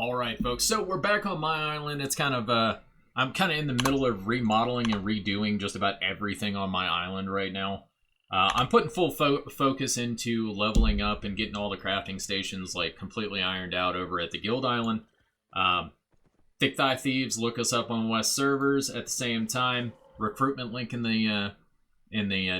All right, folks. So we're back on my island. It's kind of I'm kind of in the middle of remodeling and redoing just about everything on my island right now. I'm putting full focus into leveling up and getting all the crafting stations like completely ironed out over at the Guild Island. Thicc Thigh Thieves, look us up on West servers. At the same time, recruitment link in the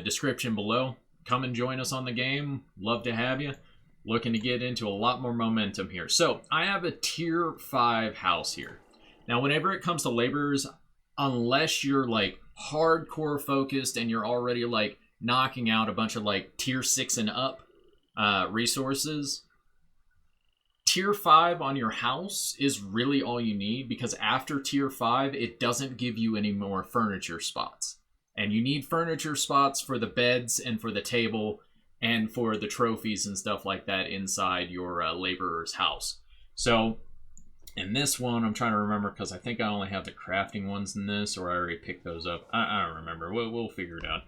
description below. Come and join us on the game. Love to have you. Looking to get into a lot more momentum here. So, I have a tier 5 house here. Now, whenever it comes to laborers, unless you're like hardcore focused and you're already like knocking out a bunch of like tier 6 and up resources, tier 5 on your house is really all you need, because after tier 5, it doesn't give you any more furniture spots. And you need furniture spots for the beds and for the table and for the trophies and stuff like that inside your laborer's house. So, in this one, I'm trying to remember, because I think I only have the crafting ones in this, or I already picked those up. I don't remember. We'll figure it out.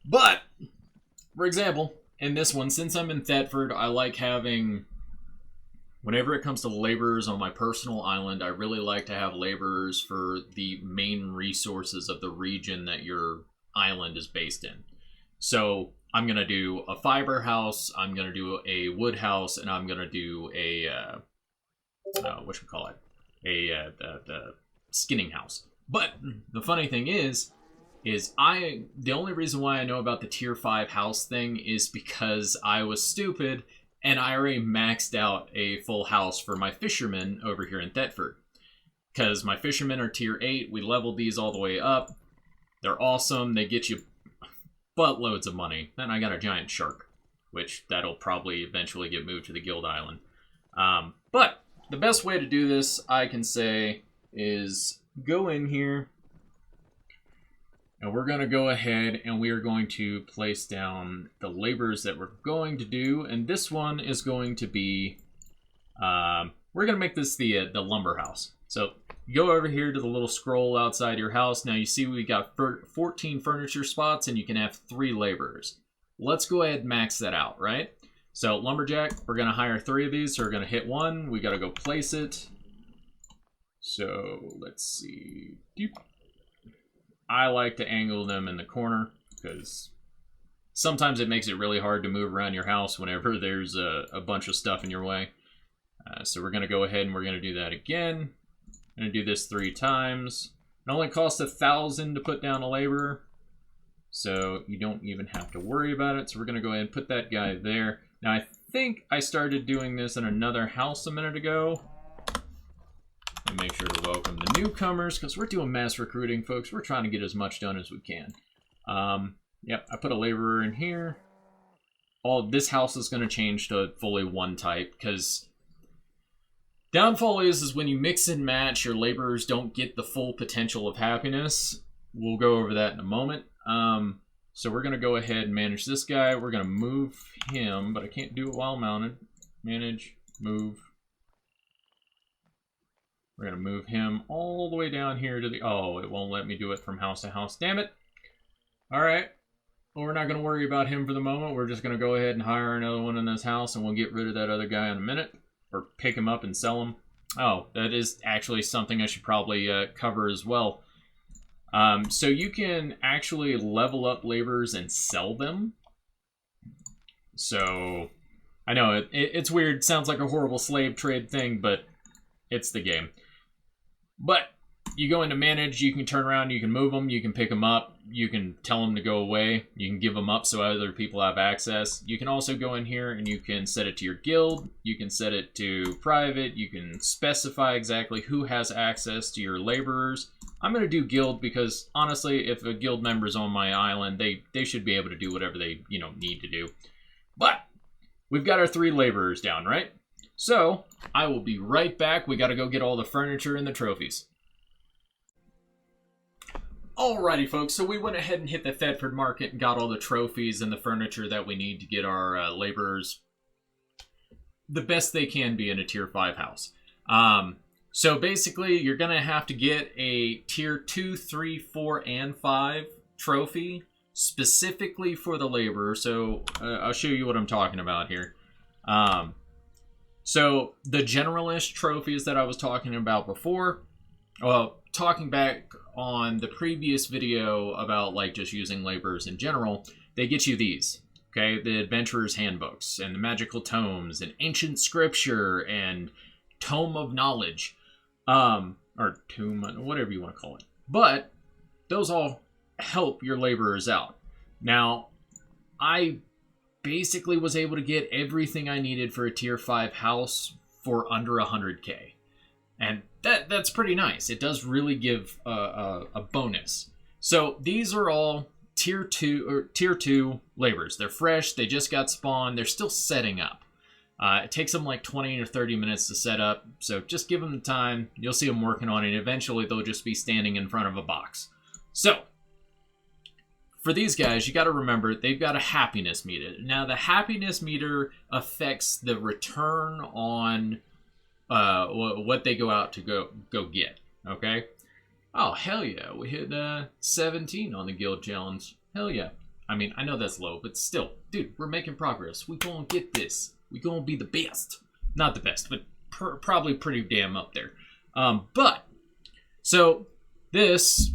But, for example, in this one, since I'm in Thetford, I like having... Whenever it comes to laborers on my personal island, I really like to have laborers for the main resources of the region that your island is based in. So, I'm going to do a fiber house, I'm going to do a wood house, and I'm going to do a, the skinning house. But the funny thing is the only reason why I know about the tier 5 house thing is because I was stupid and I already maxed out a full house for my fishermen over here in Thetford. Because my fishermen are tier 8, we leveled these all the way up. They're awesome, they get you buttloads of money. Then I got a giant shark, which that'll probably eventually get moved to the Guild Island. But the best way to do this, I can say, is go in here, and we're going to go ahead and we are going to place down the laborers that we're going to do. And this one is going to be, we're going to make this the lumber house. So you go over here to the little scroll outside your house. Now you see we got 14 furniture spots and you can have 3 laborers. Let's go ahead and max that out, right? So lumberjack, we're going to hire 3 of these. So we're going to hit 1. We got to go place it. So let's see. I like to angle them in the corner because sometimes it makes it really hard to move around your house whenever there's a bunch of stuff in your way. So we're going to go ahead and we're going to do that again. I'm going to do this 3 times. It only costs 1,000 to put down a laborer, so you don't even have to worry about it. So we're going to go ahead and put that guy there. Now I think I started doing this in another house a minute ago. And make sure to welcome the newcomers, because we're doing mass recruiting, folks. We're trying to get as much done as we can. Yep, I put a laborer in here. This house is going to change to fully 1 type, because downfall is when you mix and match, your laborers don't get the full potential of happiness. We'll go over that in a moment. So we're going to go ahead and manage this guy. We're going to move him, but I can't do it while mounted. Manage, move. We're going to move him all the way down here to the... Oh, it won't let me do it from house to house. Damn it. All right. Well, we're not going to worry about him for the moment. We're just going to go ahead and hire another one in this house, and we'll get rid of that other guy in a minute. Or pick him up and sell him. Oh, that is actually something I should probably cover as well. So you can actually level up laborers and sell them. So, I know, it's weird. It sounds like a horrible slave trade thing, but it's the game. But you go into manage, you can turn around, you can move them, you can pick them up, you can tell them to go away, you can give them up so other people have access. You can also go in here and you can set it to your guild, you can set it to private, you can specify exactly who has access to your laborers. I'm going to do guild because, honestly, if a guild member's on my island, they should be able to do whatever they, need to do. But we've got our 3 laborers down, right? So, I will be right back. We got to go get all the furniture and the trophies. Alrighty, folks, so we went ahead and hit the Thetford market and got all the trophies and the furniture that we need to get our laborers the best they can be in a tier 5 house. So basically, you're going to have to get a tier 2, 3, 4, and 5 trophy specifically for the laborer. So I'll show you what I'm talking about here. So the generalist trophies that I was talking about before, well, talking back on the previous video about like just using laborers in general, they get you these. Okay, the Adventurer's Handbooks and the Magical Tomes and Ancient Scripture and Tome of Knowledge, or Tomb, whatever you want to call it. But those all help your laborers out. Now, I basically was able to get everything I needed for a tier 5 house for under 100k. And that's pretty nice. It does really give a bonus. So these are all tier 2 laborers. They're fresh, they just got spawned, they're still setting up. It takes them like 20 or 30 minutes to set up, so just give them the time. You'll see them working on it. Eventually they'll just be standing in front of a box. So for these guys, you got to remember they've got a happiness meter. Now the happiness meter affects the return on what they go out to go get. Okay. Oh, hell yeah. We hit 17 on the guild challenge. Hell yeah. I mean, I know that's low, but still. Dude, we're making progress. We gonna get this. We gonna be the best. Not the best, but probably pretty damn up there. So this,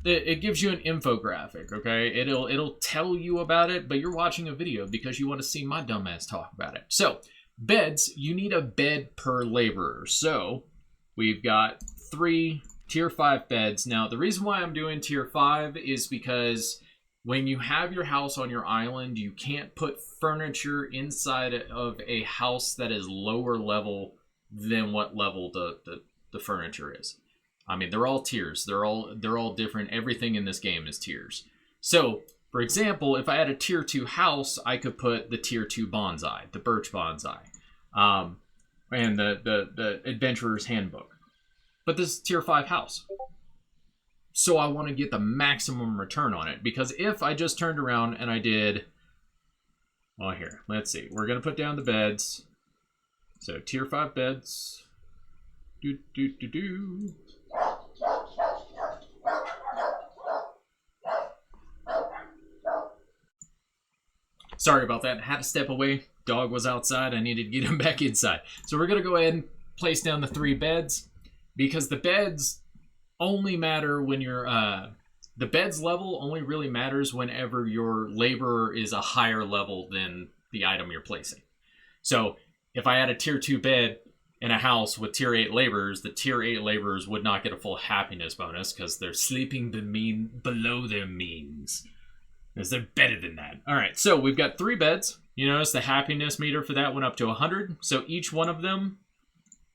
it gives you an infographic, okay? It'll tell you about it, but you're watching a video because you want to see my dumbass talk about it. So, beds, you need a bed per laborer. So, we've got 3 tier 5 beds. Now, the reason why I'm doing tier 5 is because when you have your house on your island, you can't put furniture inside of a house that is lower level than what level the furniture is. I mean, they're all tiers. They're all different. Everything in this game is tiers. So, for example, if I had a tier 2 house, I could put the tier 2 bonsai, the birch bonsai, and the Adventurer's Handbook. But this is tier 5 house. So I want to get the maximum return on it. Because if I just turned around and I did... Well, here, let's see. We're going to put down the beds. So, tier 5 beds. Sorry about that. I had to step away. Dog was outside. I needed to get him back inside. So we're going to go ahead and place down the 3 beds. Because the beds only matter when you're... the bed's level only really matters whenever your laborer is a higher level than the item you're placing. So if I had a tier 2 bed in a house with tier 8 laborers, the tier 8 laborers would not get a full happiness bonus because they're sleeping below their means. Because they're better than that. Alright, so we've got 3 beds. You notice the happiness meter for that went up to 100. So each one of them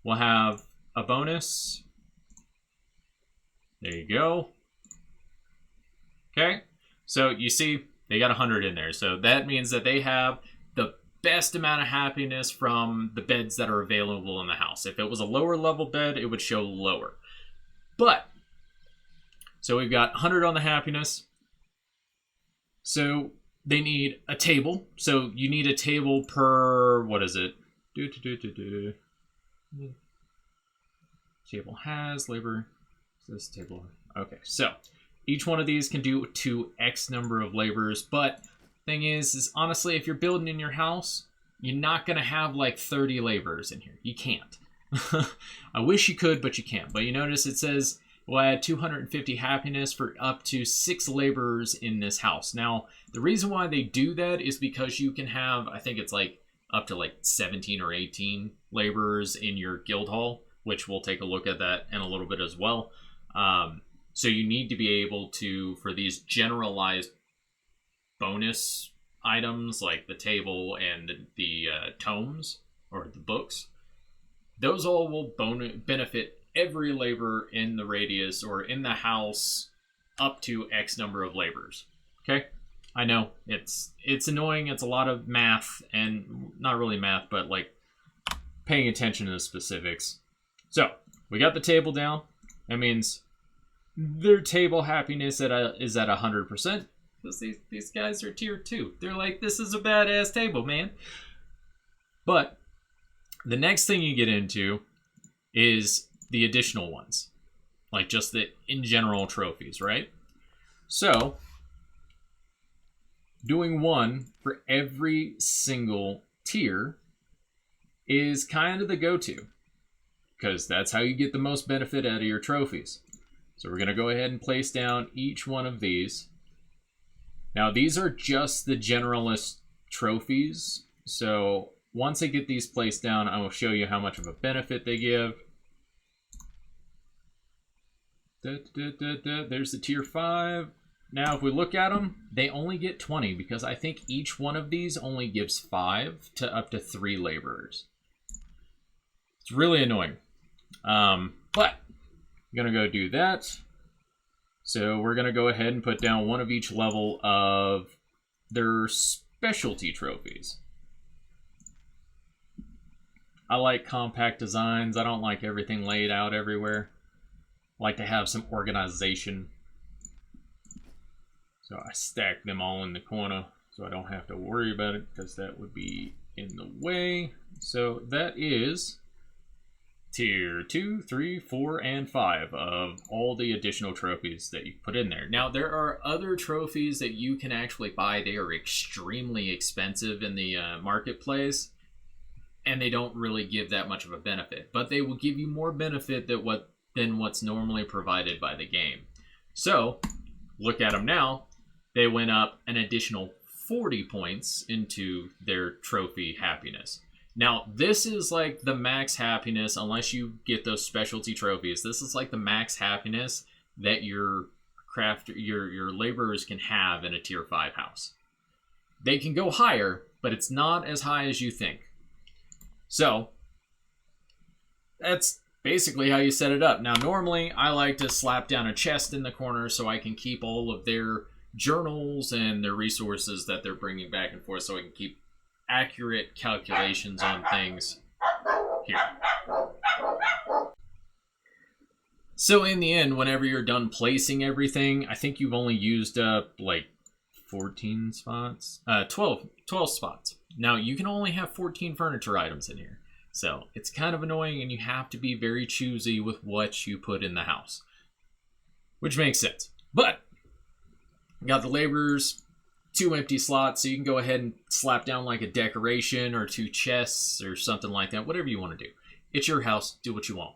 will have a bonus. There you go. Okay, so you see they got 100 in there. So that means that they have the best amount of happiness from the beds that are available in the house. If it was a lower level bed, it would show lower. But, so we've got 100 on the happiness. So they need a table. So you need a table per, what is it? Table has labor. This table. Okay, so each one of these can do to X number of laborers. But thing is honestly, if you're building in your house, you're not going to have like 30 laborers in here. You can't. I wish you could, but you can't. But you notice it says, well, I had 250 happiness for up to 6 laborers in this house. Now, the reason why they do that is because you can have, I think it's like up to like 17 or 18 laborers in your guild hall, which we'll take a look at that in a little bit as well. So you need to be able to, for these generalized bonus items like the table and the tomes or the books, those all will benefit every laborer in the radius or in the house up to X number of laborers. Okay? I know it's annoying. It's a lot of math, and not really math, but like paying attention to the specifics. So we got the table down. That means their table happiness is at 100%. Because these guys are tier 2. They're like, this is a badass table, man. But the next thing you get into is the additional ones. Like just the in general trophies, right? So, doing one for every single tier is kind of the go-to, because that's how you get the most benefit out of your trophies. So we're going to go ahead and place down each one of these. Now, these are just the generalist trophies. So once I get these placed down, I will show you how much of a benefit they give. There's the tier 5. Now, if we look at them, they only get 20 because I think each one of these only gives 5 to up to 3 laborers. It's really annoying. But I'm going to go do that. So we're going to go ahead and put down one of each level of their specialty trophies. I like compact designs. I don't like everything laid out everywhere. I like to have some organization. So I stack them all in the corner so I don't have to worry about it because that would be in the way. So that is tier 2, 3, 4, and 5 of all the additional trophies that you put in there. Now, there are other trophies that you can actually buy. They are extremely expensive in the marketplace, and they don't really give that much of a benefit. But they will give you more benefit than what's normally provided by the game. So, look at them now. They went up an additional 40 points into their trophy happiness. Now, this is like the max happiness, unless you get those specialty trophies. This is like the max happiness that your laborers can have in a tier 5 house. They can go higher, but it's not as high as you think. So, that's basically how you set it up. Now, normally, I like to slap down a chest in the corner so I can keep all of their journals and their resources that they're bringing back and forth, so I can keep accurate calculations on things here. So in the end, whenever you're done placing everything, I think you've only used up like 14 spots, 12 spots. Now you can only have 14 furniture items in here. So it's kind of annoying, and you have to be very choosy with what you put in the house, which makes sense. But you got the laborers, 2 empty slots, so you can go ahead and slap down like a decoration or 2 chests or something like that, whatever you want to do. It's your house, do what you want.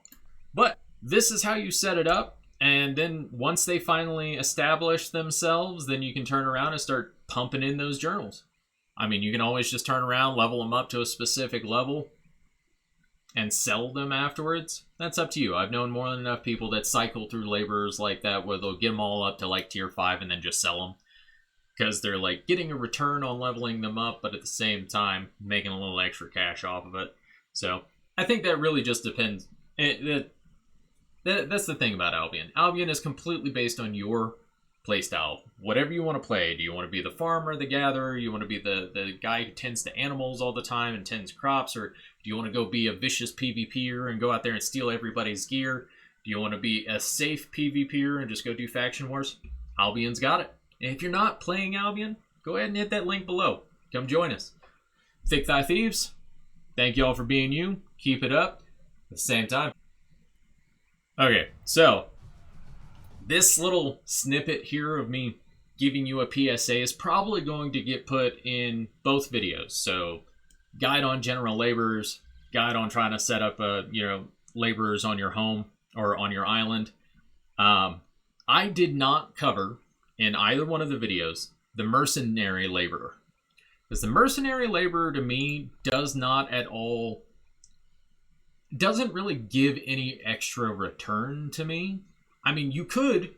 But this is how you set it up, and then once they finally establish themselves, then you can turn around and start pumping in those journals. I mean, you can always just turn around, level them up to a specific level, and sell them afterwards. That's up to you. I've known more than enough people that cycle through laborers like that, where they'll get them all up to like tier 5 and then just sell them, because they're like getting a return on leveling them up, but at the same time making a little extra cash off of it. So I think that really just depends. That's the thing about Albion. Albion is completely based on your playstyle. Whatever you want to play. Do you want to be the farmer, the gatherer? You want to be the guy who tends to animals all the time and tends crops? Or do you want to go be a vicious PvPer and go out there and steal everybody's gear? Do you want to be a safe PvPer and just go do faction wars? Albion's got it. And if you're not playing Albion, go ahead and hit that link below. Come join us. Thicc Thigh Thieves, thank you all for being you. Keep it up. At the same time. Okay, so this little snippet here of me giving you a PSA is probably going to get put in both videos. So, guide on general laborers, guide on trying to set up laborers on your home or on your island. I did not cover in either one of the videos the mercenary laborer, because the mercenary laborer to me doesn't really give any extra return to me. I mean, you could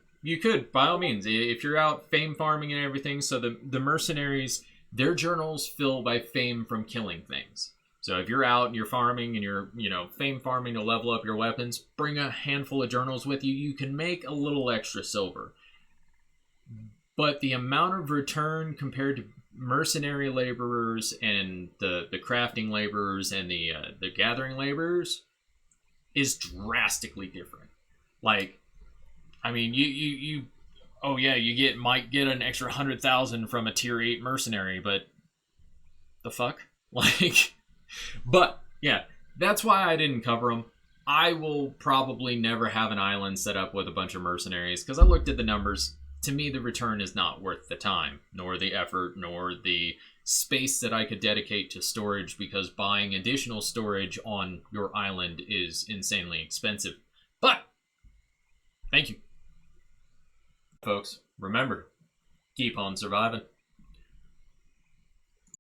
by all means, if you're out fame farming and everything. So the mercenaries, their journals fill by fame from killing things. So if you're out and you're farming and you're fame farming to level up your weapons, bring a handful of journals with you. You can make a little extra silver. But the amount of return compared to mercenary laborers and the crafting laborers and the gathering laborers is drastically different. Like, I mean, you might get an extra 100,000 from a tier 8 mercenary, but the fuck? Like, but yeah, that's why I didn't cover them. I will probably never have an island set up with a bunch of mercenaries, because I looked at the numbers. To me, the return is not worth the time, nor the effort, nor the space that I could dedicate to storage, because buying additional storage on your island is insanely expensive. But thank you, folks. Remember, keep on surviving.